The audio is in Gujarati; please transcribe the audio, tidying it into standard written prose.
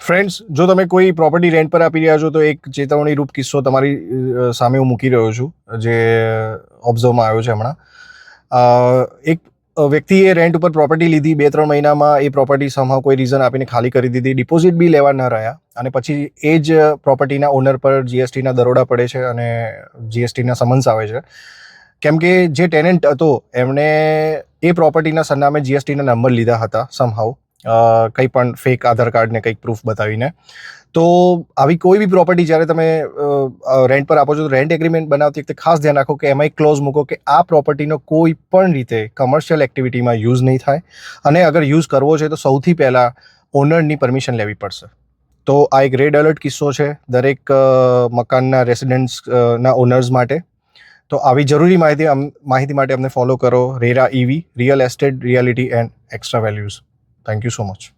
ફ્રેન્ડ્સ, જો તમે કોઈ પ્રોપર્ટી રેન્ટ પર આપી રહ્યા છો તો એક ચેતવણીરૂપ કિસ્સો તમારી સામે હું મૂકી રહ્યો છું, જે ઓબ્ઝર્વમાં આવ્યો છે હમણાં. એક વ્યક્તિએ રેન્ટ ઉપર પ્રોપર્ટી લીધી, 2-3 મહિનામાં એ પ્રોપર્ટી સમહાવ કોઈ રીઝન આપીને ખાલી કરી દીધી, ડિપોઝિટ બી લેવા ન રહ્યા, અને પછી એ જ પ્રોપર્ટીના ઓનર પર જીએસટીના દરોડા પડે છે અને જીએસટીના સમન્સ આવે છે. કેમ કે જે ટેનન્ટ હતો એમણે એ પ્રોપર્ટીના સરનામે જીએસટીના નંબર લીધા હતા સમહાવ, કંઈ પણ ફેક આધાર કાર્ડ ને કંઈક પ્રૂફ બતાવીને. તો આવી કોઈ બી પ્રોપર્ટી જ્યારે તમે રેન્ટ પર આપો છો તો રેન્ટ એગ્રીમેન્ટ બનાવતી વખતે ખાસ ધ્યાન રાખો કે એમાં એક ક્લોઝ મૂકો કે આ પ્રોપર્ટીનો કોઈ પણ રીતે કમર્શિયલ એક્ટિવિટીમાં યુઝ નહીં થાય, અને અગર યુઝ કરવો છે તો સૌથી પહેલાં ઓનરની પરમિશન લેવી પડશે. તો આ એક રેડ એલર્ટ કિસ્સો છે દરેક મકાનના રેસિડેન્ટ્સના ઓનર્સ માટે. તો આવી જરૂરી માહિતી માટે અમને ફોલો કરો, RERA EV, real estate, reality and extra values. Thank you so much.